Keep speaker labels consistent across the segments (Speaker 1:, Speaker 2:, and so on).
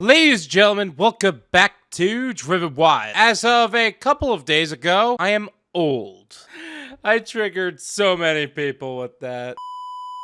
Speaker 1: Ladies and gentlemen, welcome back to Driven Wild. As of a couple of days ago, I am old. I triggered so many people with that.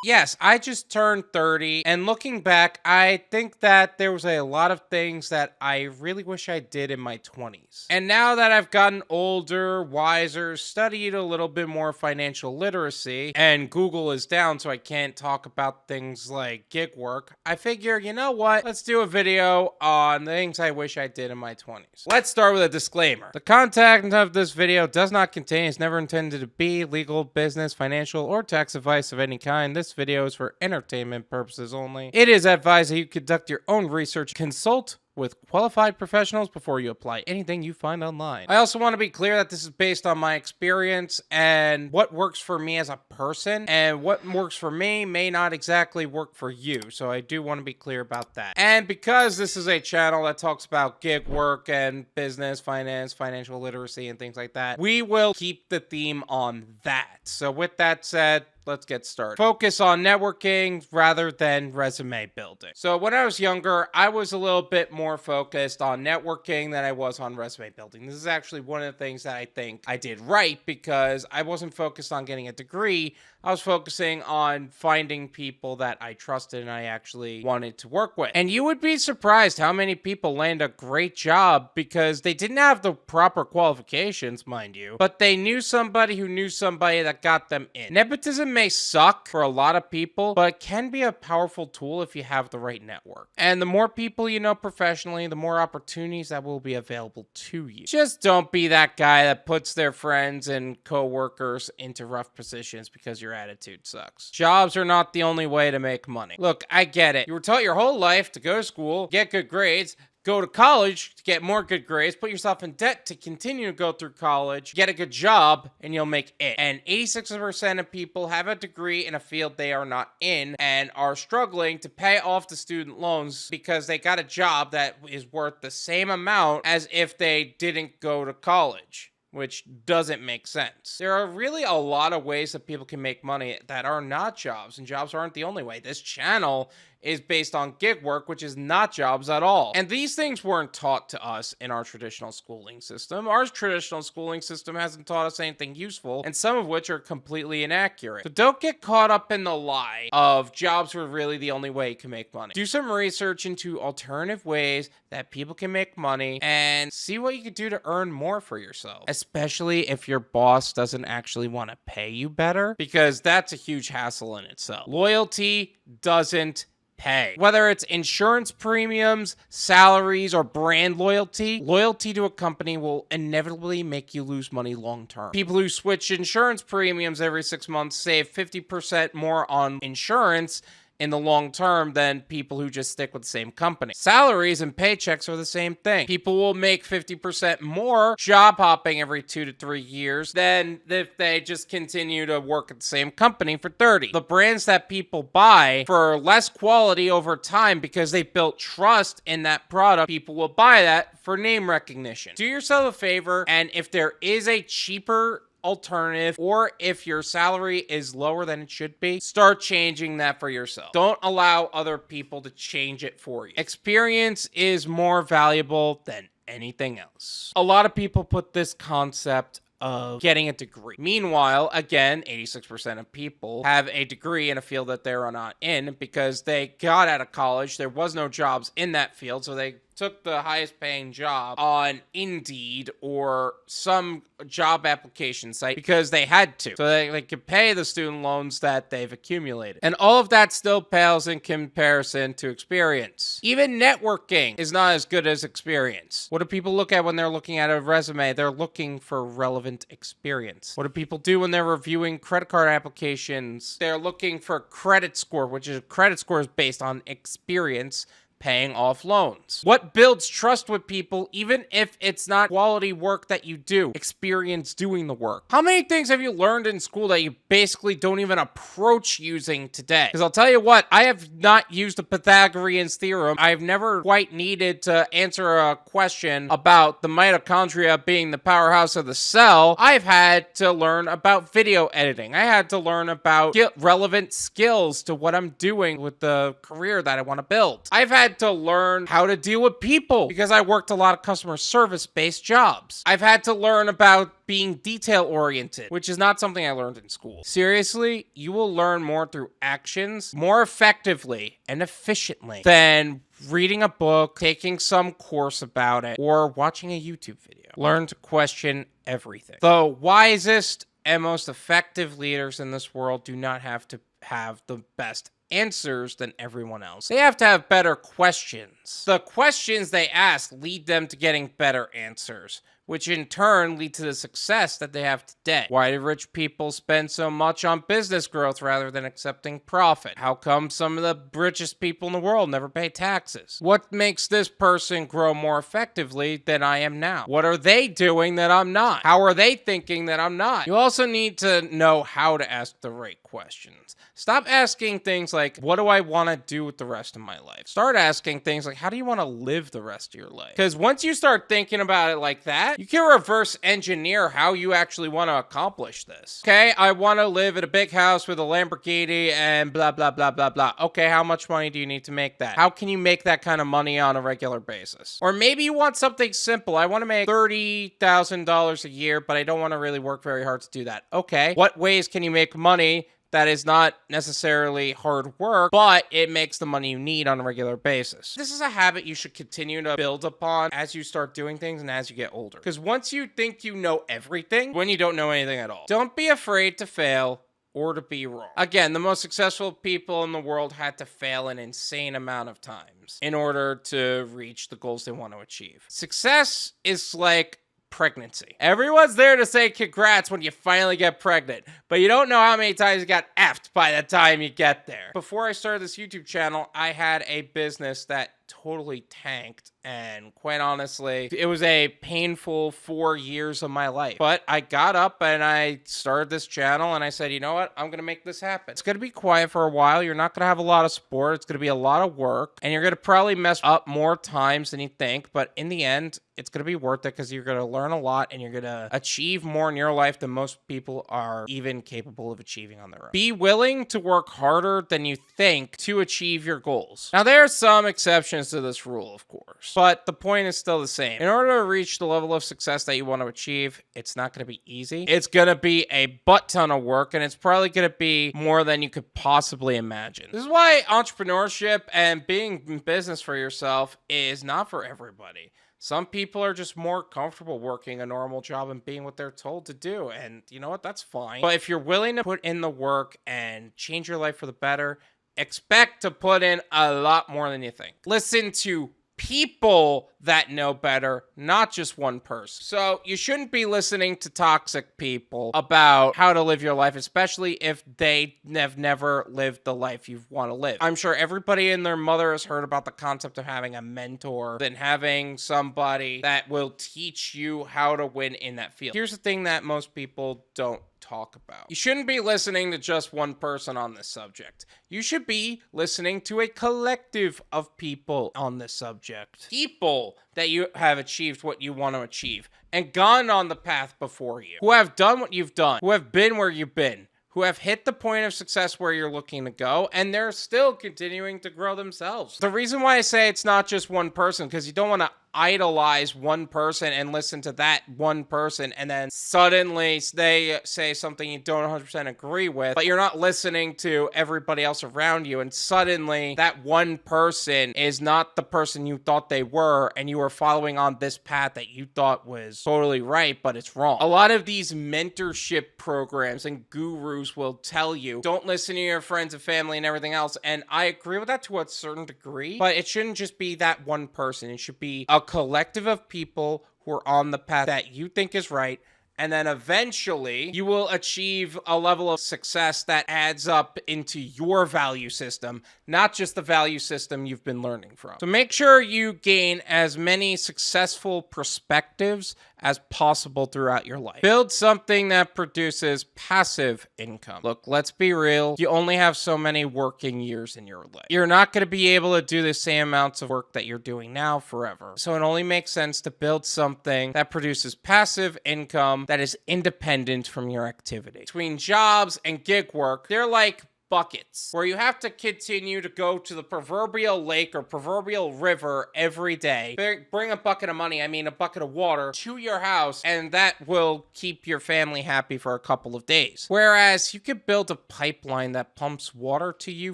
Speaker 1: Yes, I just turned 30, and looking back, I think that there was a lot of things that I really wish I did in my 20s. And now that I've gotten older, wiser, studied a little bit more financial literacy, and Google is down so I can't talk about things like gig work, I figure, you know what? Let's do a video on the things I wish I did in my 20s. Let's start with a disclaimer. The content of this video does not contain, is never intended to be legal, business, financial, or tax advice of any kind. This video is for entertainment purposes only. It is advised that you conduct your own research, consult with qualified professionals before you apply anything you find online. I also want to be clear that this is based on my experience and what works for me as a person, and what works for me may not exactly work for you. So I do want to be clear about that. And because this is a channel that talks about gig work and business, finance, financial literacy, and things like that, we will keep the theme on that. So with that said, let's get started. Focus on networking rather than resume building. So when I was younger, I was a little bit more focused on networking than I was on resume building. This is actually one of the things that I think I did right, because I wasn't focused on getting a degree. I was focusing on finding people that I trusted and I actually wanted to work with. And you would be surprised how many people land a great job because they didn't have the proper qualifications, mind you, but they knew somebody who knew somebody that got them in. Nepotism may suck for a lot of people, but it can be a powerful tool if you have the right network. And the more people you know professionally, the more opportunities that will be available to you. Just don't be that guy that puts their friends and co-workers into rough positions because your attitude sucks. Jobs are not the only way to make money. Look, I get it. You were taught your whole life to go to school, get good grades, go to college to get more good grades, put yourself in debt to continue to go through college, get a good job, and you'll make it. And 86% of people have a degree in a field they are not in and are struggling to pay off the student loans because they got a job that is worth the same amount as if they didn't go to college, which doesn't make sense. There are really a lot of ways that people can make money that are not jobs, and jobs aren't the only way. This channel is based on gig work, which is not jobs at all. And these things weren't taught to us in our traditional schooling system. Our traditional schooling system hasn't taught us anything useful, and some of which are completely inaccurate. So don't get caught up in the lie of jobs were really the only way you can make money. Do some research into alternative ways that people can make money and see what you can do to earn more for yourself, especially if your boss doesn't actually want to pay you better, because that's a huge hassle in itself. Loyalty doesn't pay. Whether it's insurance premiums, salaries, or brand loyalty, loyalty to a company will inevitably make you lose money long term. People who switch insurance premiums every 6 months save 50% more on insurance in the long term than people who just stick with the same company. Salaries and paychecks are the same thing. People will make 50% more job hopping every 2 to 3 years than if they just continue to work at the same company for 30. The brands that people buy for less quality over time because they built trust in that product, people will buy that for name recognition. Do yourself a favor, and if there is a cheaper alternative, or if your salary is lower than it should be, start changing that for yourself. Don't allow other people to change it for you. Experience is more valuable than anything else. A lot of people put this concept of getting a degree. Meanwhile, again, 86% of people have a degree in a field that they're not in because they got out of college, there was no jobs in that field, so they took the highest paying job on Indeed or some job application site because they had to. So they could pay the student loans that they've accumulated. And all of that still pales in comparison to experience. Even networking is not as good as experience. What do people look at when they're looking at a resume? They're looking for relevant experience. What do people do when they're reviewing credit card applications? They're looking for credit score, which is credit score is based on experience paying off loans. What builds trust with people, even if it's not quality work that you do? Experience doing the work. How many things have you learned in school that you basically don't even approach using today? Because I'll tell you what, I have not used the Pythagorean's theorem. I've never quite needed to answer a question about the mitochondria being the powerhouse of the cell. I've had to learn about video editing. I had to learn about relevant skills to what I'm doing with the career that I want to build. I've had had to learn how to deal with people because I worked a lot of customer service-based jobs. I've had to learn about being detail-oriented, which is not something I learned in school. Seriously, you will learn more through actions more effectively and efficiently than reading a book, taking some course about it, or watching a YouTube video. Learn to question everything. The wisest and most effective leaders in this world do not have to have the best answers than everyone else. They have to have better questions. The questions they ask lead them to getting better answers, which in turn lead to the success that they have today. Why do rich people spend so much on business growth rather than accepting profit? How come some of the richest people in the world never pay taxes? What makes this person grow more effectively than I am now? What are they doing that I'm not? How are they thinking that I'm not? You also need to know how to ask the right questions. Stop asking things like, what do I want to do with the rest of my life? Start asking things like, how do you want to live the rest of your life? Because once you start thinking about it like that, you can reverse engineer how you actually want to accomplish this. Okay, I want to live in a big house with a Lamborghini and blah, blah, blah, blah, blah. Okay, how much money do you need to make that? How can you make that kind of money on a regular basis? Or maybe you want something simple. I want to make $30,000 a year, but I don't want to really work very hard to do that. Okay, what ways can you make money that is not necessarily hard work, but it makes the money you need on a regular basis? This is a habit you should continue to build upon as you start doing things and as you get older. Because once you think you know everything, when you don't know anything at all. Don't be afraid to fail or to be wrong. Again, the most successful people in the world had to fail an insane amount of times in order to reach the goals they want to achieve. Success is like pregnancy. Everyone's there to say congrats when you finally get pregnant, but you don't know how many times you got effed by the time you get there. Before I started this YouTube channel, I had a business that totally tanked, and quite honestly, it was a painful 4 years of my life. But I got up and I started this channel and I said, you know what? I'm gonna make this happen. It's gonna be quiet for a while. You're not gonna have a lot of support. It's gonna be a lot of work, and you're gonna probably mess up more times than you think, but in the end, it's going to be worth it because you're going to learn a lot and you're going to achieve more in your life than most people are even capable of achieving on their own. Be willing to work harder than you think to achieve your goals. Now, there are some exceptions to this rule, of course, but the point is still the same. In order to reach the level of success that you want to achieve, it's not going to be easy. It's going to be a butt ton of work, and it's probably going to be more than you could possibly imagine. This is why entrepreneurship and being in business for yourself is not for everybody. Some people are just more comfortable working a normal job and being what they're told to do. And you know what? That's fine. But if you're willing to put in the work and change your life for the better, expect to put in a lot more than you think. Listen to people that know better, not just one person. So you shouldn't be listening to toxic people about how to live your life, especially if they have never lived the life you want to live. I'm sure everybody and their mother has heard about the concept of having a mentor, than having somebody that will teach you how to win in that field. Here's the thing that most people don't talk about. You shouldn't be listening to just one person on this subject. You should be listening to a collective of people on this subject. People that you have achieved what you want to achieve and gone on the path before you, who have done what you've done, who have been where you've been, who have hit the point of success where you're looking to go, and they're still continuing to grow themselves. The reason why I say it's not just one person, because you don't want to idolize one person and listen to that one person, and then suddenly they say something you don't 100% agree with, but you're not listening to everybody else around you, and suddenly that one person is not the person you thought they were, and you were following on this path that you thought was totally right, but it's wrong. A lot of these mentorship programs and gurus will tell you, don't listen to your friends and family and everything else, and I agree with that to a certain degree, but it shouldn't just be that one person. It should be a collective of people who are on the path that you think is right, and then eventually you will achieve a level of success that adds up into your value system, not just the value system you've been learning from. So make sure you gain as many successful perspectives as possible throughout your life. Build something that produces passive income. Look, let's be real. You only have so many working years in your life. You're not going to be able to do the same amounts of work that you're doing now forever. So it only makes sense to build something that produces passive income that is independent from your activity. Between jobs and gig work, they're like buckets, where you have to continue to go to the proverbial lake or proverbial river every day. Bring a bucket of money, I mean a bucket of water, to your house, and that will keep your family happy for a couple of days. Whereas you could build a pipeline that pumps water to you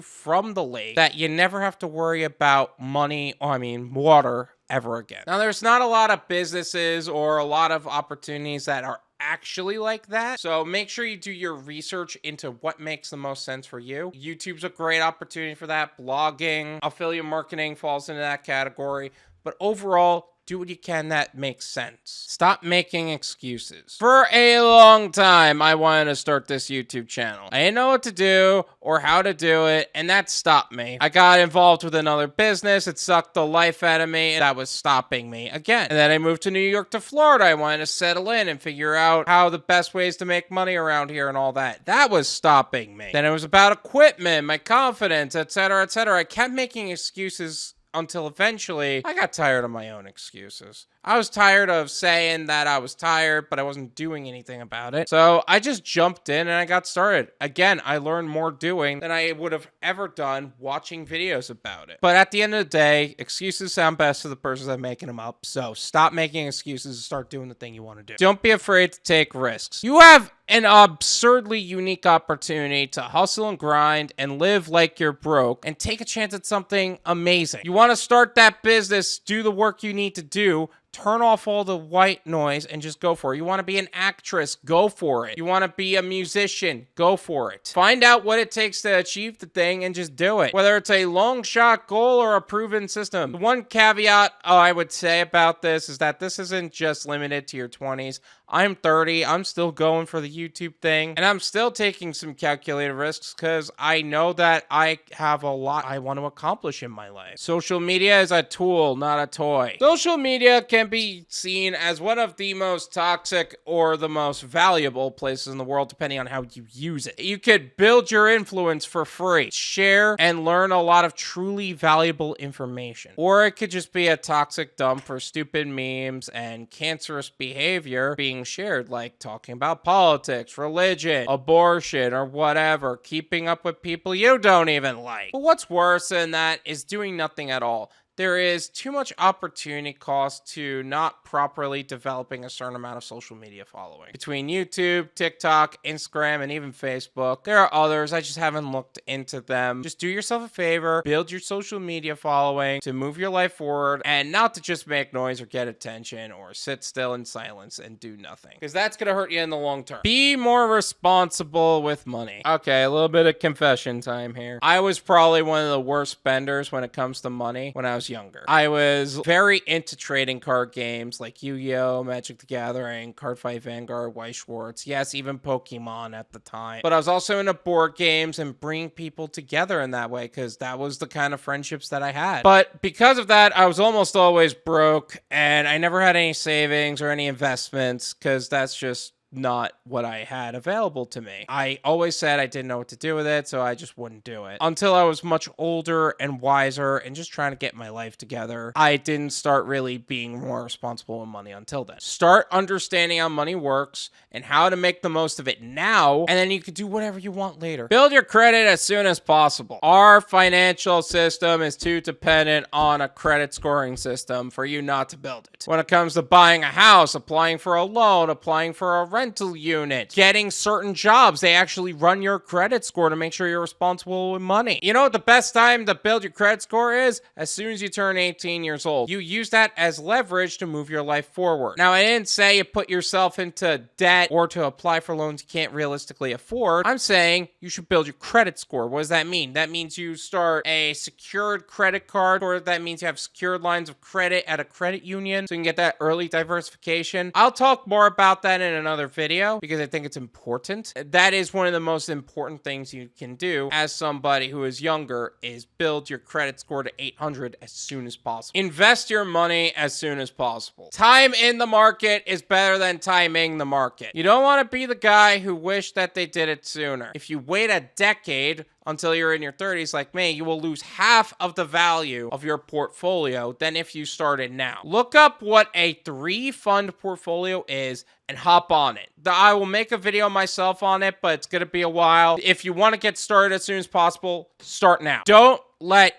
Speaker 1: from the lake that you never have to worry about water ever again. Now, there's not a lot of businesses or a lot of opportunities that are actually like that. So make sure you do your research into what makes the most sense for you. YouTube's a great opportunity for that. Blogging, affiliate marketing falls into that category. But overall, do what you can that makes sense. Stop making excuses. For a long time, I wanted to start this YouTube channel. I didn't know what to do or how to do it, and that stopped me. I got involved with another business. It sucked the life out of me, and that was stopping me again. And then I moved to New York to Florida. I wanted to settle in and figure out how the best ways to make money around here and all that. That was stopping me. Then it was about equipment, my confidence, etc., etc. I kept making excuses until eventually I got tired of my own excuses. I was tired of saying that I was tired, but I wasn't doing anything about it. So I just jumped in and I got started. Again, I learned more doing than I would have ever done watching videos about it. But at the end of the day, excuses sound best to the person that's making them up. So stop making excuses and start doing the thing you want to do. Don't be afraid to take risks. You have an absurdly unique opportunity to hustle and grind and live like you're broke and take a chance at something amazing. You want to start that business, do the work you need to do, turn off all the white noise and just go for it. You want to be an actress, go for it. You want to be a musician, go for it. Find out what it takes to achieve the thing and just do it. Whether it's a long shot goal or a proven system. The one caveat I would say about this is that this isn't just limited to your 20s. I'm 30, I'm still going for the YouTube thing, and I'm still taking some calculated risks because I know that I have a lot I want to accomplish in my life. Social media is a tool, not a toy. Social media can be seen as one of the most toxic or the most valuable places in the world, depending on how you use it. You could build your influence for free, share and learn a lot of truly valuable information. Or it could just be a toxic dump for stupid memes and cancerous behavior being shared, like talking about politics, religion, abortion, or whatever, keeping up with people you don't even like. But what's worse than that is doing nothing at all. There is too much opportunity cost to not properly developing a certain amount of social media following. Between YouTube, TikTok, Instagram, and even Facebook, there are others. I just haven't looked into them. Just do yourself a favor, build your social media following to move your life forward and not to just make noise or get attention or sit still in silence and do nothing. Because that's going to hurt you in the long term. Be more responsible with money. Okay, a little bit of confession time here. I was probably one of the worst spenders when it comes to money when I was younger. I was very into trading card games like Yu-Gi-Oh, Magic the Gathering, Cardfight Vanguard, White Schwartz, yes, even Pokemon at the time. But I was also into board games and bringing people together in that way because that was the kind of friendships that I had. But because of that, I was almost always broke and I never had any savings or any investments because that's just not what I had available to me. I always said I didn't know what to do with it, so I just wouldn't do it. Until I was much older and wiser and just trying to get my life together, I didn't start really being more responsible with money until then. Start understanding how money works and how to make the most of it now, and then you can do whatever you want later. Build your credit as soon as possible. Our financial system is too dependent on a credit scoring system for you not to build it. When it comes to buying a house, applying for a loan, applying for a rental unit, getting certain jobs, they actually run your credit score to make sure you're responsible with money. You know what the best time to build your credit score is? As soon as you turn 18 years old. You use that as leverage to move your life forward. Now, I didn't say you put yourself into debt or to apply for loans you can't realistically afford. I'm saying you should build your credit score. What does that mean? That means you start a secured credit card, or that means you have secured lines of credit at a credit union so you can get that early diversification. I'll talk more about that in another video because I think it's important. That is one of the most important things you can do as somebody who is younger, is build your credit score to 800 as soon as possible. Invest your money as soon as possible. Time in the market is better than timing the market. You don't want to be the guy who wished that they did it sooner. If you wait a decade until you're in your 30s like me, you will lose half of the value of your portfolio than if you started now. Look up what a 3-fund portfolio is and hop on it. I will make a video myself on it, but it's going to be a while. If you want to get started as soon as possible, start now. Don't let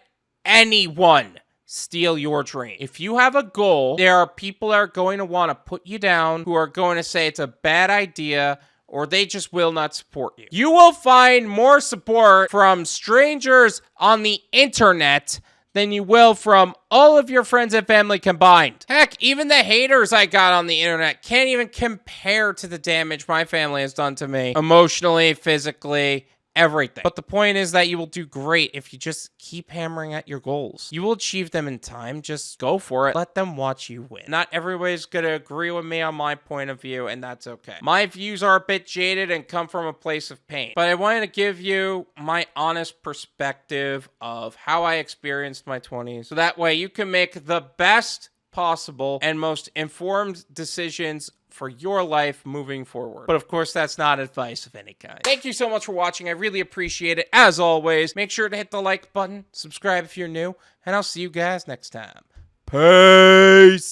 Speaker 1: anyone steal your dream. If you have a goal, there are people that are going to want to put you down, who are going to say it's a bad idea, or they just will not support you. You will find more support from strangers on the internet than you will from all of your friends and family combined. Heck, even the haters I got on the internet can't even compare to the damage my family has done to me. Emotionally, physically, everything. But the point is that you will do great if you just keep hammering at your goals. You will achieve them in time. Just go for it. Let them watch you win. Not everybody's gonna agree with me on my point of view, and that's okay. My views are a bit jaded and come from a place of pain, but I wanted to give you my honest perspective of how I experienced my 20s, so that way you can make the best possible and most informed decisions for your life moving forward. But of course, that's not advice of any kind. Thank you so much for watching. I really appreciate it. As always, make sure to hit the like button, subscribe if you're new, and I'll see you guys next time. Peace!